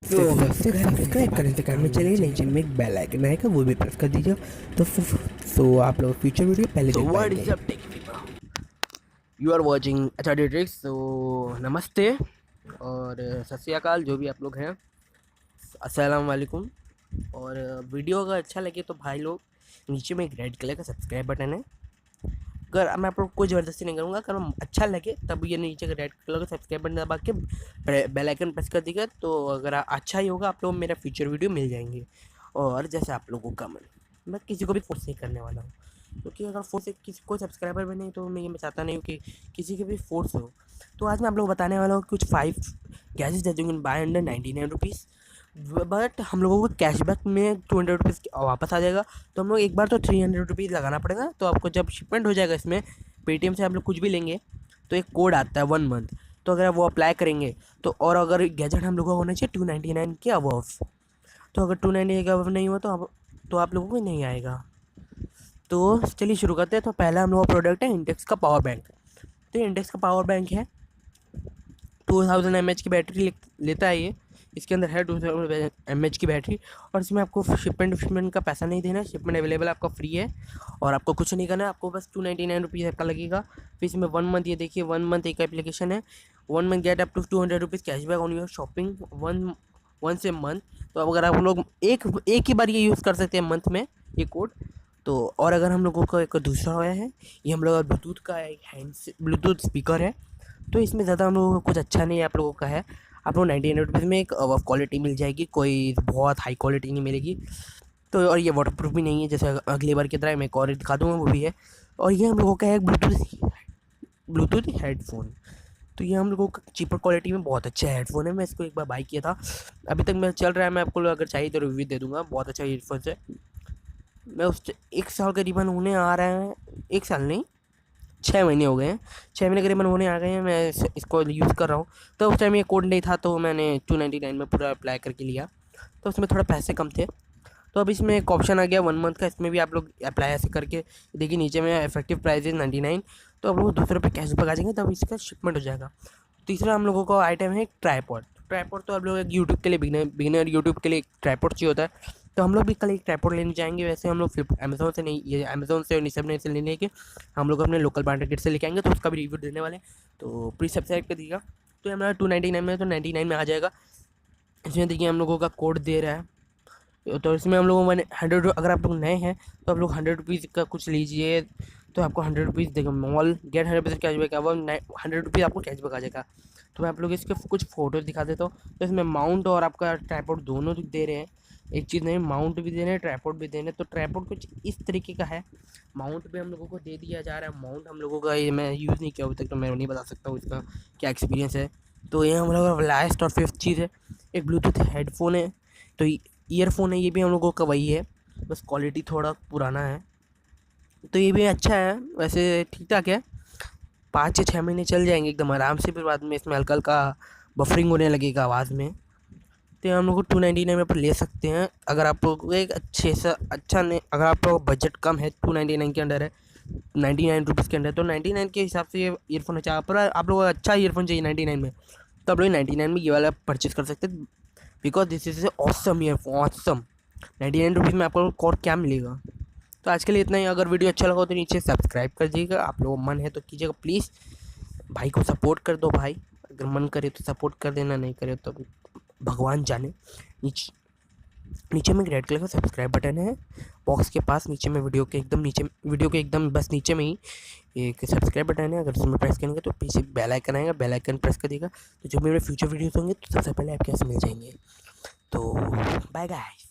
Subscribe करने से काम में चलिए नीचे में एक बेल आइकन आएगा वो भी प्रेस कर दीजिए। तो सो आप लोग फ्यूचर वीडियो पहले देख what पाएंगे। is up tech people? You are watching HRD Tricks, so नमस्ते और सत श्री अकाल जो भी आप लोग हैं, अस्सलाम वालेकुम। और वीडियो अगर अच्छा लगे तो भाई लोग नीचे में एक रेड कलर का सब्सक्राइब बटन है। अगर मैं आप लोग कोई ज़बरदस्ती नहीं करूँगा, अगर अच्छा लगे तब ये नीचे का रेड कलर का सब्सक्राइब बटन दबा के बेल आइकन प्रेस कर दीजिएगा। तो अगर अच्छा ही होगा आप लोग मेरा फ्यूचर वीडियो मिल जाएंगे। और जैसे आप लोगों का मन, मैं किसी को भी फोर्स नहीं करने वाला हूँ, क्योंकि अगर फोर्स से किसी को सब्सक्राइबर भी नहीं तो मैं ये चाहता नहीं हूँ कि किसी के भी फोर्स हो। तो आज मैं आप लोग बताने वाला हूँ कुछ 5 gadgets that you can by under 99 rupees, but हम लोगों को कैशबैक में 200 रुपीज़ वापस आ जाएगा। तो हम लोग एक बार तो 300 रुपीज़ लगाना पड़ेगा। तो आपको जब शिपमेंट हो जाएगा इसमें, पेटीएम से आप लोग कुछ भी लेंगे तो एक कोड आता है 1 मंथ, तो अगर आप वो अप्लाई करेंगे तो, और अगर गैजेट हम लोगों को होना चाहिए 299 के अबव। तो अगर 299 के अबव नहीं हुआ तो आप लोगों को नहीं आएगा। तो चलिए शुरू करते हैं। तो पहला हम लोग का प्रोडक्ट है इंटेक्स का पावर बैंक। तो इंटेक्स का पावर बैंक है, 2000 mAh की बैटरी लेता है ये। इसके अंदर है 2000 mAh की बैटरी, और इसमें आपको शिपमेंट का पैसा नहीं देना है। शिपमेंट अवेलेबल आपका फ्री है और आपको कुछ नहीं करना है, आपको बस 299 रुपीज़ आपका लगेगा। फिर इसमें 1 मंथ, ये देखिए 1 मंथ एक एप्लीकेशन है, 1 month get up to 200 rupees cashback on your shopping one से मंथ। तो अब अगर आप लोग एक ही बार ये यूज़ कर सकते हैं मंथ में ये कोड। तो और अगर हम लोगों का एक दूसरा आया है, ये हम लोग का ब्लूटूथ का एक ब्लूटूथ स्पीकर है। तो इसमें ज़्यादा हम लोगों को कुछ अच्छा नहीं है आप लोगों का है। आप लोग 99 रुपीज़ में एक क्वालिटी मिल जाएगी, कोई बहुत हाई क्वालिटी नहीं मिलेगी। तो और ये वाटरप्रूफ भी नहीं है, जैसे अगली बार की तरह मैं एक और दिखा दूँगा वो भी है। और ये हम लोगों का है ब्लूटूथ हेडफोन। तो ये हम लोगों का चीपर क्वालिटी में बहुत अच्छा हेडफोन है। मैं इसको एक बार बाई किया था, अभी तक मैं चल रहा है। मैं आपको अगर चाहिए तो रिव्यू दे दूँगा, बहुत अच्छा हेडफोन है। मैं उस 1 साल करीबन होने आ रहा है, 1 साल नहीं 6 महीने हो गए हैं, 6 महीने करीबन होने आ गए हैं मैं इसको यूज़ कर रहा हूँ। तो उस टाइम ये कोड नहीं था तो मैंने 299 में पूरा अप्लाई करके लिया, तो उसमें थोड़ा पैसे कम थे। तो अब इसमें एक ऑप्शन आ गया 1 मंथ का, इसमें भी आप लोग अप्लाई ऐसे करके देखिए, नीचे में इफेक्टिव प्राइस है 99। तो आप लोग 200 रुपये कैशबैक आ जाएंगे, तब इसका शिपमेंट हो जाएगा। तीसरा हम लोगों का आइटम है ट्राईपॉड। ट्राईपॉड तो आप लोग एक यूट्यूब के लिए बिगिनर यूट्यूब के लिए एक ट्राईपॉड चाहिए होता है। तो हम लोग भी कल एक ट्राईपॉड लेने जाएंगे। वैसे हम लोग अमेज़ोन से नहीं, ये अमेज़ोन से और सब ने से लेने के हम लोग अपने लोकल मार्केट से लेके आएंगे, तो उसका भी रिव्यू देने वाले हैं। तो प्लीज़ सब्सक्राइब कर दीजिएगा। तो ये हमारा 299 में, तो 99 में आ जाएगा। इसमें देखिए हम लोगों का कोड दे रहा है, तो इसमें हम लोगों मैंने 100, अगर आप लोग नए हैं तो आप लोग 100 रुपीज़ का कुछ लीजिए तो आपको 100 रुपीज़ देगा। मॉल गेट 100 रुपीज़ कैशबैक, अब 100 रुपीज़ आपको कैशबैक आ जाएगा। तो मैं आप लोग इसके कुछ फ़ोटोज़ दिखा देता हूँ। तो इसमें माउंट और आपका ट्राइपॉड दोनों दे रहे हैं, एक चीज़ नहीं, माउंट भी दे रहे हैं, ट्राइपॉड भी दे रहे हैं। तो ट्राइपॉड कुछ इस तरीके का है, माउंट भी हम लोगों को दे दिया जा रहा है। माउंट हम लोगों का ये मैं यूज़ नहीं किया अभी तक, तो मैं नहीं बता सकता हूँ इसका क्या एक्सपीरियंस है। तो ये हम लोगों का लास्ट और 5th चीज़ है, एक ब्लूटूथ हेडफोन है। तो ईयरफोन है, ये भी हम लोगों का वही है, बस क्वालिटी थोड़ा पुराना है। तो ये भी अच्छा है, वैसे ठीक ठाक है, 5 से 6 महीने चल जाएंगे एकदम आराम से। फिर बाद में इसमें हल्का हल्का बफरिंग होने लगेगा आवाज़ में। तो ये हम लोग को 299 में पर ले सकते हैं। अगर आप लोग को एक अच्छे से अच्छा नहीं, अगर आप लोग बजट कम है, 299 के अंडर है, 99 रुपीज़ के अंडर, तो 99 के हिसाब से ये ईयरफोन अच्छा। पर आप लोग को अच्छा ईयरफोन चाहिए 99 में, तो आप लोग 99 में ये वाला परचेज़ कर सकते हैं, because this is awesome earphone, awesome. 99 rupees में आपको और क्या मिलेगा। तो आज के लिए इतना ही। अगर वीडियो अच्छा लगा हो तो नीचे सब्सक्राइब कर दीजिएगा, आप लोगों को मन है तो कीजिएगा प्लीज़। भाई को सपोर्ट कर दो भाई, अगर मन करे तो सपोर्ट कर देना, नहीं करे तो भगवान जाने। नीचे नीचे में एक रेड कलर का सब्सक्राइब बटन है बॉक्स के पास, नीचे में वीडियो के एकदम नीचे, वीडियो के एकदम बस नीचे में ही एक सब्सक्राइब बटन है। अगर उसमें प्रेस करेंगे तो पीछे बेल आइकन आएगा, बेल आइकन प्रेस कर देगा, तो जब मेरे फ्यूचर वीडियोस होंगे तो सबसे पहले आपके पास मिल जाएंगे। तो बाय गाइस।